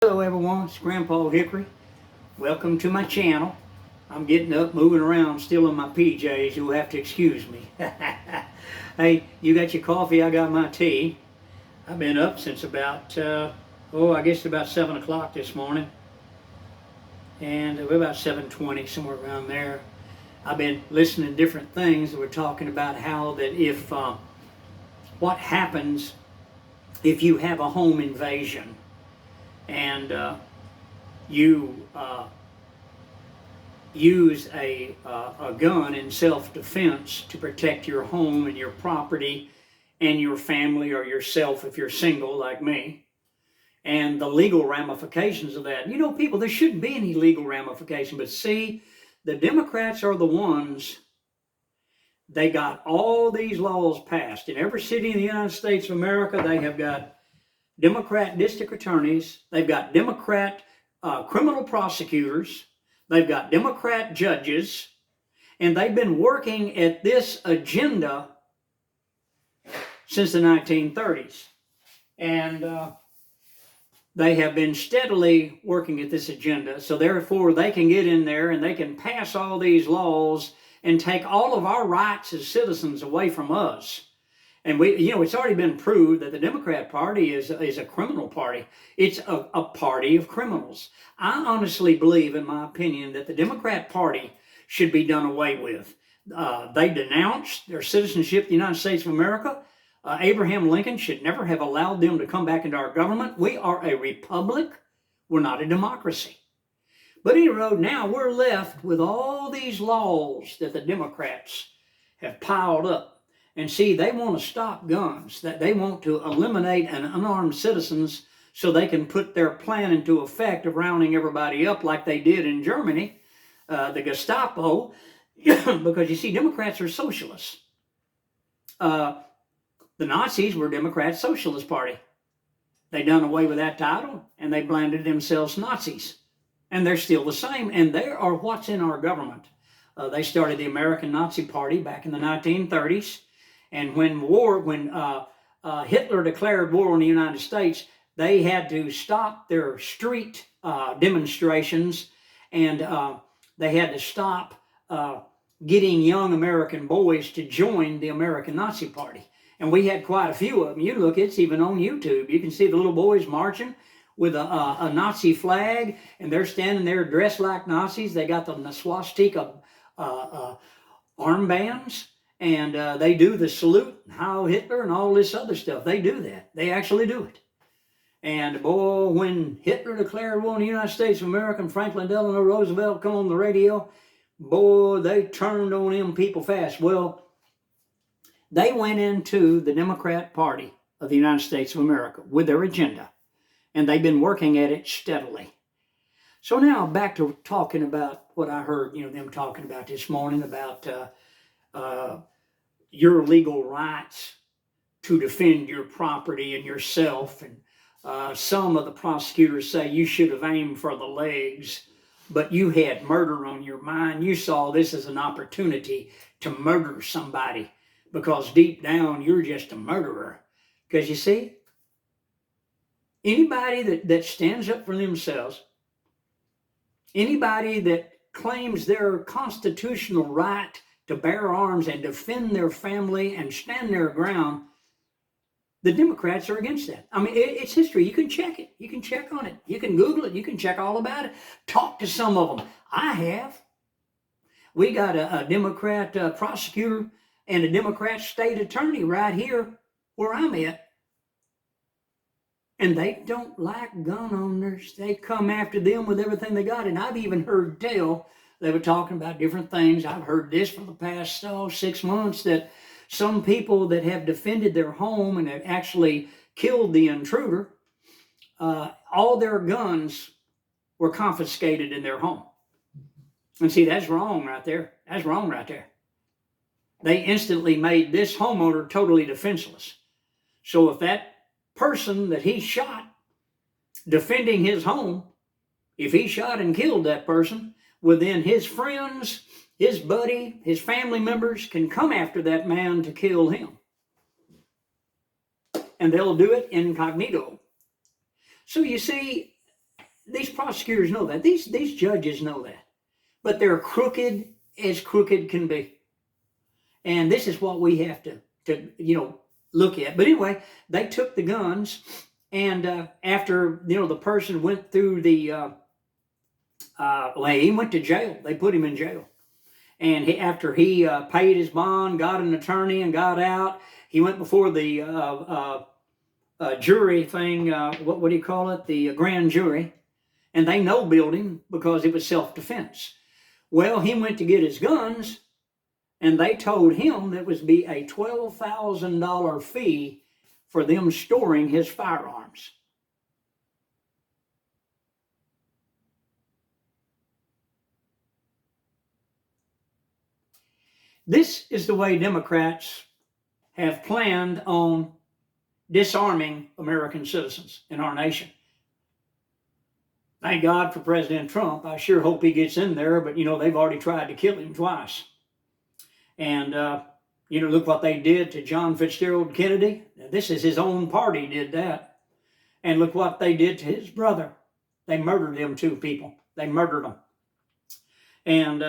Hello everyone, it's Grandpa Hickory. Welcome to my channel. I'm getting up, moving around, still in my PJs. You'll have to excuse me. Hey, you got your coffee, I got my tea. I've been up since about, I guess about 7 o'clock this morning. And about 7:20, somewhere around there. I've been listening to different things. We're talking about how that if, what happens if you have a home invasion and you use a gun in self-defense to protect your home and your property and your family or yourself if you're single like me, and the legal ramifications of that. You know, people, there shouldn't be any legal ramification, but see, the Democrats are the ones, they got all these laws passed. In every city in the United States of America, they have got Democrat district attorneys, they've got Democrat criminal prosecutors, they've got Democrat judges, and they've been working at this agenda since the 1930s. And they have been steadily working at this agenda, so therefore they can get in there and they can pass all these laws and take all of our rights as citizens away from us. And it's already been proved that the Democrat Party is a criminal party. It's a party of criminals. I honestly believe, in my opinion, that the Democrat Party should be done away with. They denounced their citizenship in the United States of America. Abraham Lincoln should never have allowed them to come back into our government. We are a republic. We're not a democracy. But anyway, now we're left with all these laws that the Democrats have piled up. And see, they want to stop guns, that they want to eliminate unarmed citizens so they can put their plan into effect of rounding everybody up like they did in Germany, the Gestapo, because you see, Democrats are socialists. The Nazis were Democrat Socialist Party. They done away with that title and they branded themselves Nazis. And they're still the same, and they are what's in our government. They started the American Nazi Party back in the 1930s. And when Hitler declared war on the United States, they had to stop their street demonstrations, and they had to stop getting young American boys to join the American Nazi Party. And we had quite a few of them. You look, it's even on YouTube. You can see the little boys marching with a Nazi flag, and they're standing there dressed like Nazis. They got the swastika armbands. And they do the salute, Heil Hitler, and all this other stuff. They do that. They actually do it. And boy, when Hitler declared war on the United States of America and Franklin Delano Roosevelt come on the radio, boy, they turned on them people fast. Well, they went into the Democrat Party of the United States of America with their agenda. And they've been working at it steadily. So now back to talking about what I heard, them talking about this morning about your legal rights to defend your property and yourself. And some of the prosecutors say you should have aimed for the legs, but you had murder on your mind. You saw this as an opportunity to murder somebody because deep down you're just a murderer. Because you see, anybody that stands up for themselves, anybody that claims their constitutional right to bear arms and defend their family and stand their ground, the Democrats are against that. I mean, it's history. You can check it. You can check on it. You can Google it. You can check all about it. Talk to some of them. I have. We got a Democrat prosecutor and a Democrat state attorney right here where I'm at. And they don't like gun owners. They come after them with everything they got. And I've even heard tell, they were talking about different things. I've heard this for the past 6 months, that some people that have defended their home and have actually killed the intruder, all their guns were confiscated in their home. And see, that's wrong right there. That's wrong right there. They instantly made this homeowner totally defenseless. So if that person that he shot defending his home, if he shot and killed that person, well, then his friends, his buddy, his family members can come after that man to kill him. And they'll do it incognito. So you see, these prosecutors know that. These judges know that. But they're crooked as crooked can be. And this is what we have to look at. But anyway, they took the guns, and after the person went through the he went to jail. They put him in jail. And after he paid his bond, got an attorney, and got out, he went before the jury thing. What do you call it? The grand jury. And they no-billed him because it was self-defense. Well, he went to get his guns, and they told him that was be a $12,000 fee for them storing his firearms. This is the way Democrats have planned on disarming American citizens in our nation. Thank God for President Trump. I sure hope he gets in there, but they've already tried to kill him twice. And look what they did to John Fitzgerald Kennedy. This is his own party did that. And look what they did to his brother. They murdered them two people. They murdered them. And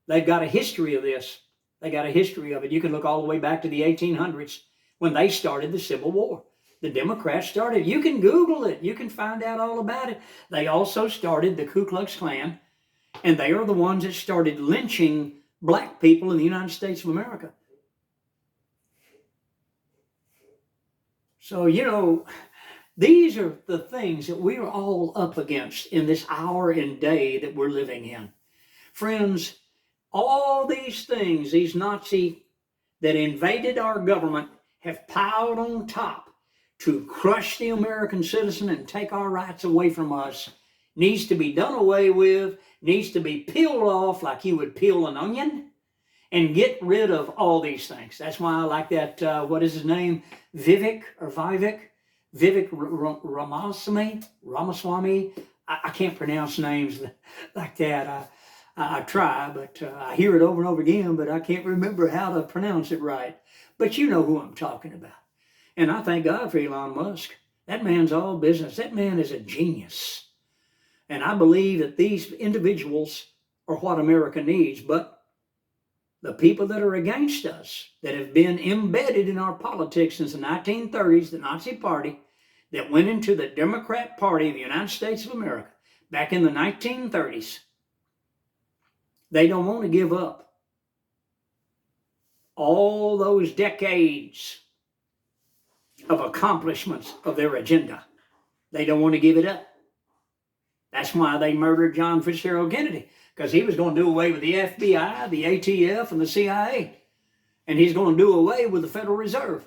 they've got a history of this. They got a history of it. You can look all the way back to the 1800s when they started the Civil War. The Democrats started. You can Google it. You can find out all about it. They also started the Ku Klux Klan, and they are the ones that started lynching black people in the United States of America. So, these are the things that we are all up against in this hour and day that we're living in. Friends, all these things, these Nazi that invaded our government have piled on top to crush the American citizen and take our rights away from us, needs to be done away with, needs to be peeled off like you would peel an onion, and get rid of all these things. That's why I like that, what is his name? Vivek Ramaswamy. I can't pronounce names like that. I try, but I hear it over and over again, but I can't remember how to pronounce it right. But you know who I'm talking about. And I thank God for Elon Musk. That man's all business. That man is a genius. And I believe that these individuals are what America needs. But the people that are against us, that have been embedded in our politics since the 1930s, the Nazi Party, that went into the Democrat Party of the United States of America back in the 1930s, they don't want to give up all those decades of accomplishments of their agenda. They don't want to give it up. That's why they murdered John Fitzgerald Kennedy, because he was going to do away with the FBI, the ATF, and the CIA. And he's going to do away with the Federal Reserve.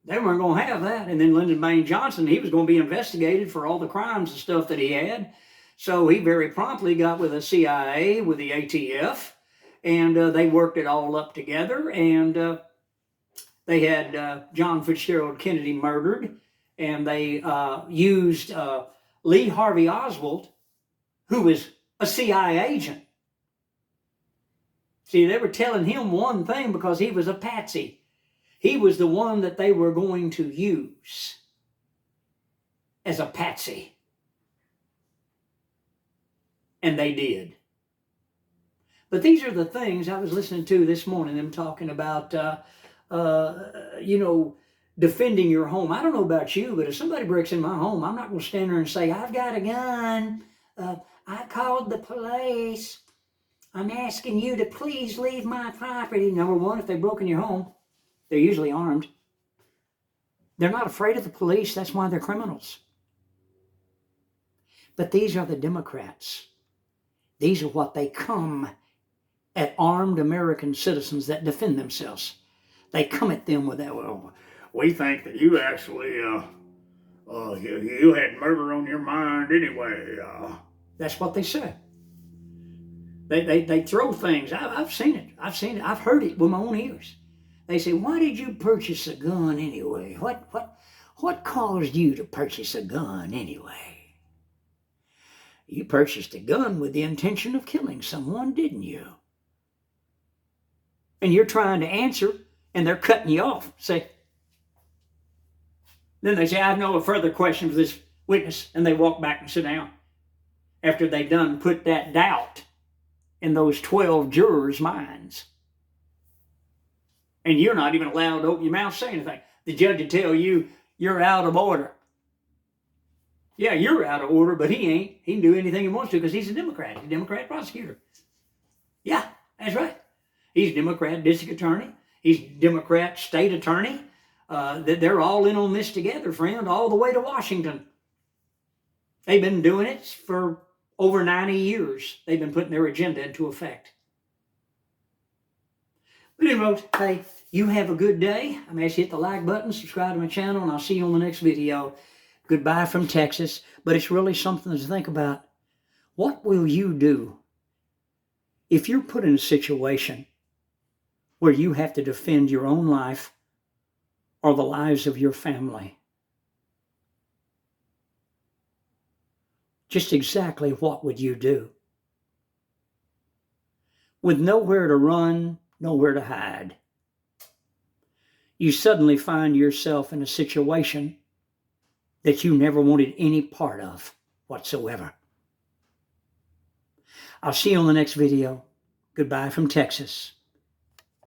They weren't going to have that. And then Lyndon Baines Johnson, he was going to be investigated for all the crimes and stuff that he had. So he very promptly got with the CIA, with the ATF, and they worked it all up together. And they had John Fitzgerald Kennedy murdered, and they used Lee Harvey Oswald, who was a CIA agent. See, they were telling him one thing because he was a patsy. He was the one that they were going to use as a patsy. And they did. But these are the things I was listening to this morning, them talking about, defending your home. I don't know about you, but if somebody breaks in my home, I'm not going to stand there and say, I've got a gun. I called the police. I'm asking you to please leave my property. Number one, if they broke in your home, they're usually armed. They're not afraid of the police. That's why they're criminals. But these are the Democrats. These are what they come at armed American citizens that defend themselves. They come at them with that, well, we think that you actually, you had murder on your mind anyway. That's what they say. They throw things. I've seen it. I've heard it with my own ears. They say, why did you purchase a gun anyway? What caused you to purchase a gun anyway? You purchased a gun with the intention of killing someone, didn't you? And you're trying to answer, and they're cutting you off. Then they say, I have no further question for this witness, and they walk back and sit down after they've done put that doubt in those 12 jurors' minds. And you're not even allowed to open your mouth and say anything. The judge will tell you you're out of order. Yeah, you're out of order, but he ain't. He can do anything he wants to because he's a Democrat. He's a Democrat prosecutor. Yeah, that's right. He's Democrat district attorney. He's Democrat state attorney. They're all in on this together, friend, all the way to Washington. They've been doing it for over 90 years. They've been putting their agenda into effect. But anyway, hey, you have a good day. I'm going to hit the like button, subscribe to my channel, and I'll see you on the next video. Goodbye from Texas. But it's really something to think about. What will you do if you're put in a situation where you have to defend your own life or the lives of your family? Just exactly what would you do? With nowhere to run, nowhere to hide, you suddenly find yourself in a situation that you never wanted any part of whatsoever. I'll see you on the next video. Goodbye from Texas.